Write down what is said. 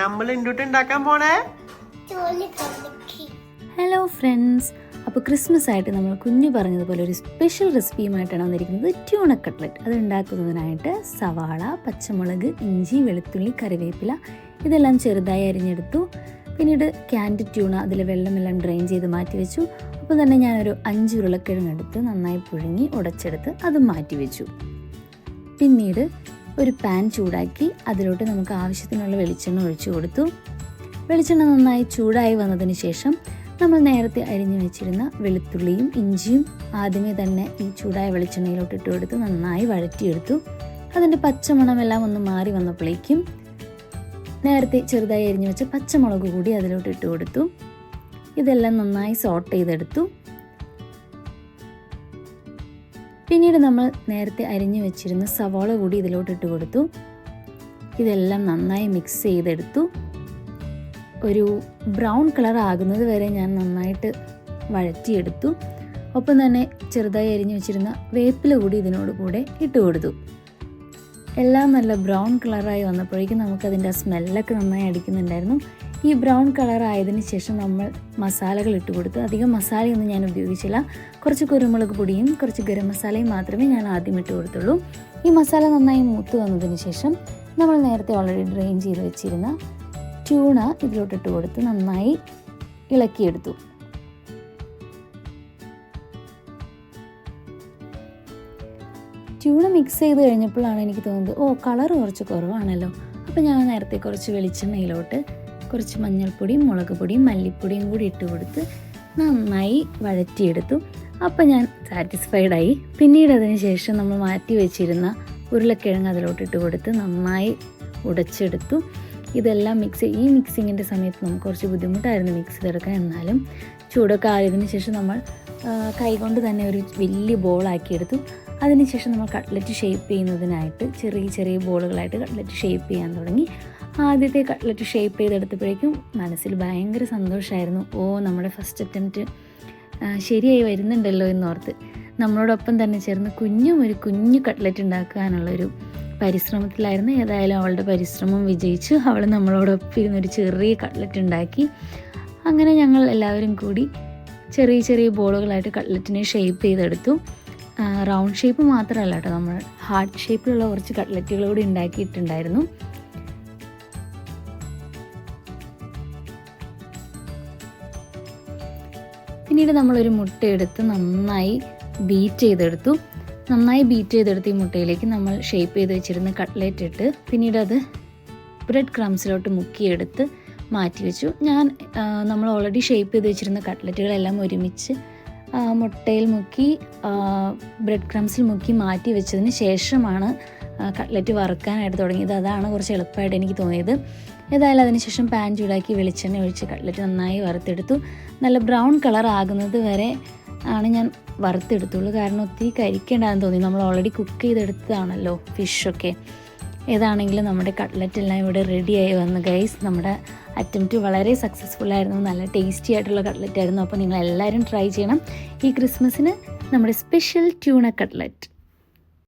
നമ്മൾ എന്തുട്ട് ഉണ്ടാക്കാൻ പോണേ? ഹലോ ഫ്രണ്ട്സ്, അപ്പോൾ ക്രിസ്മസ് ആയിട്ട് നമ്മൾ കുഞ്ഞു പറഞ്ഞതുപോലെ ഒരു സ്പെഷ്യൽ റെസിപ്പിയുമായിട്ടാണ് വന്നിരിക്കുന്നത്. Tuna cutlet. അത് ഉണ്ടാക്കുന്നതിനായിട്ട് സവാള, പച്ചമുളക്, ഇഞ്ചി, വെളുത്തുള്ളി, കറിവേപ്പില ഇതെല്ലാം ചെറുതായി അരിഞ്ഞെടുത്തു. പിന്നീട് ക്യാൻഡ് ട്യൂണ, അതിൽ വെള്ളമെല്ലാം ഡ്രെയിൻ ചെയ്ത് മാറ്റി വെച്ചു. അപ്പോൾ തന്നെ ഞാനൊരു 5 ഉരുളക്കിഴങ്ങ് എടുത്ത് നന്നായി പുഴുങ്ങി ഉടച്ചെടുത്ത് അതും മാറ്റി വെച്ചു. പിന്നീട് ഒരു പാൻ ചൂടാക്കി അതിലോട്ട് നമുക്ക് ആവശ്യത്തിനുള്ള വെളിച്ചെണ്ണ ഒഴിച്ചു കൊടുത്തു. വെളിച്ചെണ്ണ നന്നായി ചൂടായി വന്നതിന് ശേഷം നമ്മൾ നേരത്തെ അരിഞ്ഞു വെച്ചിരുന്ന വെളുത്തുള്ളിയും ഇഞ്ചിയും ആദ്യമേ തന്നെ ഈ ചൂടായ വെളിച്ചെണ്ണയിലോട്ട് ഇട്ട് കൊടുത്ത് നന്നായി വഴറ്റിയെടുത്തു. അതിൻ്റെ പച്ചമണമെല്ലാം ഒന്ന് മാറി വന്നപ്പോഴേക്കും നേരത്തെ ചെറുതായി അരിഞ്ഞു വെച്ച പച്ചമുളക് കൂടി അതിലോട്ട് ഇട്ട് കൊടുത്തു. ഇതെല്ലാം നന്നായി സോട്ട് ചെയ്തെടുത്തു. പിന്നീട് നമ്മൾ നേരത്തെ അരിഞ്ഞു വെച്ചിരുന്ന സവാള കൂടി ഇതിലോട്ട് ഇട്ട് കൊടുത്തു. ഇതെല്ലാം നന്നായി മിക്സ് ചെയ്തെടുത്തു. ഒരു ബ്രൗൺ കളർ ആകുന്നത് വരെ ഞാൻ നന്നായിട്ട് വഴറ്റിയെടുത്തു. ഒപ്പം തന്നെ ചെറുതായി അരിഞ്ഞു വെച്ചിരുന്ന വേപ്പില കൂടി ഇതിനോട് കൂടെ ഇട്ട് കൊടുത്തു. എല്ലാം നല്ല ബ്രൗൺ കളറായി വന്നപ്പോഴേക്കും നമുക്കതിൻ്റെ ആ സ്മെല്ലൊക്കെ നന്നായി അടിക്കുന്നുണ്ടായിരുന്നു. ഈ ബ്രൗൺ കളർ ആയതിനു ശേഷം നമ്മൾ മസാലകൾ ഇട്ട് കൊടുത്തു. അധികം മസാലയൊന്നും ഞാൻ ഉപയോഗിച്ചില്ല. കുറച്ച് കുരുമുളക് പൊടിയും കുറച്ച് ഗരം മസാലയും മാത്രമേ ഞാൻ ആദ്യം ഇട്ട് കൊടുത്തുള്ളൂ. ഈ മസാല നന്നായി മൂത്ത് വന്നതിന് ശേഷം നമ്മൾ നേരത്തെ ഓൾറെഡി ഡ്രെയിൻ ചെയ്ത് വെച്ചിരുന്ന ട്യൂണ ഇതിലോട്ടിട്ട് കൊടുത്ത് നന്നായി ഇളക്കിയെടുത്തു. ട്യൂണ മിക്സ് ചെയ്ത് കഴിഞ്ഞപ്പോഴാണ് എനിക്ക് തോന്നുന്നത് കളർ കുറച്ച് കുറവാണല്ലോ. അപ്പോൾ ഞാൻ നേരത്തെ കുറച്ച് വെളിച്ചെണ്ണയിലോട്ട് കുറച്ച് മഞ്ഞൾപ്പൊടിയും മുളക് പൊടിയും മല്ലിപ്പൊടിയും കൂടി ഇട്ട് കൊടുത്ത് നന്നായി വഴറ്റിയെടുത്തു. അപ്പോൾ ഞാൻ സാറ്റിസ്ഫൈഡായി. പിന്നീട് അതിന് ശേഷം നമ്മൾ മാറ്റി വെച്ചിരുന്ന ഉരുളക്കിഴങ്ങ് അതിലോട്ടിട്ട് കൊടുത്ത് നന്നായി ഉടച്ചെടുത്തു. ഇതെല്ലാം ഈ മിക്സിങ്ങിൻ്റെ സമയത്ത് നമുക്ക് കുറച്ച് ബുദ്ധിമുട്ടായിരുന്നു മിക്സ് ചെയ്തെടുക്കാൻ. എന്നാലും ചൂടൊക്കെ ആയതിനു ശേഷം നമ്മൾ കൈകൊണ്ട് തന്നെ ഒരു വലിയ ബോളാക്കിയെടുത്തു. അതിനുശേഷം നമ്മൾ കട്ട്ലറ്റ് ഷേപ്പ് ചെയ്യുന്നതിനായിട്ട് ചെറിയ ചെറിയ ബോളുകളായിട്ട് കട്ട്ലറ്റ് ഷേപ്പ് ചെയ്യാൻ തുടങ്ങി. ആദ്യത്തെ കട്ട്ലറ്റ് ഷേപ്പ് ചെയ്തെടുത്തപ്പോഴേക്കും മനസ്സിൽ ഭയങ്കര സന്തോഷമായിരുന്നു. നമ്മുടെ ഫസ്റ്റ് അറ്റംപ്റ്റ് ശരിയായി വരുന്നുണ്ടല്ലോ എന്നോർത്ത് നമ്മളോടൊപ്പം തന്നെ ചേർന്ന് ഒരു കുഞ്ഞു കട്ട്ലറ്റ് ഉണ്ടാക്കാനുള്ളൊരു പരിശ്രമത്തിലായിരുന്നു. ഏതായാലും അവളുടെ പരിശ്രമം വിജയിച്ചു. അവൾ നമ്മളോടൊപ്പം ഇരുന്നൊരു ചെറിയ കട്ട്ലറ്റ് ഉണ്ടാക്കി. അങ്ങനെ ഞങ്ങൾ എല്ലാവരും കൂടി ചെറിയ ചെറിയ ബോളുകളായിട്ട് കട്ട്ലറ്റിനെ ഷേപ്പ് ചെയ്തെടുത്തു. റൗണ്ട് ഷേപ്പ് മാത്രമല്ല കേട്ടോ, നമ്മൾ ഹാർട്ട് ഷേപ്പിലുള്ള കുറച്ച് കട്ട്ലറ്റുകൾ കൂടി ഉണ്ടാക്കിയിട്ടുണ്ടായിരുന്നു. പിന്നീട് നമ്മളൊരു മുട്ട എടുത്ത് നന്നായി ബീറ്റ് ചെയ്തെടുത്തു. ഈ മുട്ടയിലേക്ക് നമ്മൾ ഷേപ്പ് ചെയ്ത് വെച്ചിരുന്ന കട്ട്ലറ്റ് ഇട്ട് പിന്നീട് അത് ബ്രെഡ് ക്രംസിലോട്ട് മുക്കിയെടുത്ത് മാറ്റി വെച്ചു. നമ്മൾ ഓൾറെഡി ഷേപ്പ് ചെയ്ത് വെച്ചിരുന്ന കട്ട്ലറ്റുകളെല്ലാം ഒരുമിച്ച് മുട്ടയിൽ മുക്കി ബ്രെഡ് ക്രംസിൽ മുക്കി മാറ്റി വെച്ചതിന് ശേഷമാണ് കട്ട്ലറ്റ് വറുക്കാനായിട്ട് തുടങ്ങിയത്. അതാണ് കുറച്ച് എളുപ്പമായിട്ട് എനിക്ക് തോന്നിയത്. ഏതായാലും അതിനുശേഷം പാൻ ചൂടാക്കി വെളിച്ചെണ്ണ ഒഴിച്ച് കട്ട്ലറ്റ് നന്നായി വറുത്തെടുത്തു. നല്ല ബ്രൗൺ കളർ ആകുന്നത് വരെ ആണ് ഞാൻ വറുത്തെടുത്തുള്ളൂ. കാരണം ഒത്തിരി കരിക്കേണ്ടാന്ന് തോന്നി. നമ്മൾ ഓൾറെഡി കുക്ക് ചെയ്തെടുത്തതാണല്ലോ ഫിഷൊക്കെ. ഏതാണെങ്കിലും നമ്മുടെ കട്ട്ലറ്റ് എല്ലാം ഇവിടെ റെഡിയായി വന്നു ഗൈസ്. നമ്മുടെ അറ്റംപ്റ്റ് വളരെ സക്സസ്ഫുൾ ആയിരുന്നു. നല്ല ടേസ്റ്റി ആയിട്ടുള്ള കട്ട്ലറ്റ് ആയിരുന്നു. അപ്പോൾ നിങ്ങൾ എല്ലാവരും ട്രൈ ചെയ്യണം. ഈ ക്രിസ്മസിന് നമ്മുടെ സ്പെഷ്യൽ ട്യൂണ കട്ട്ലറ്റ്.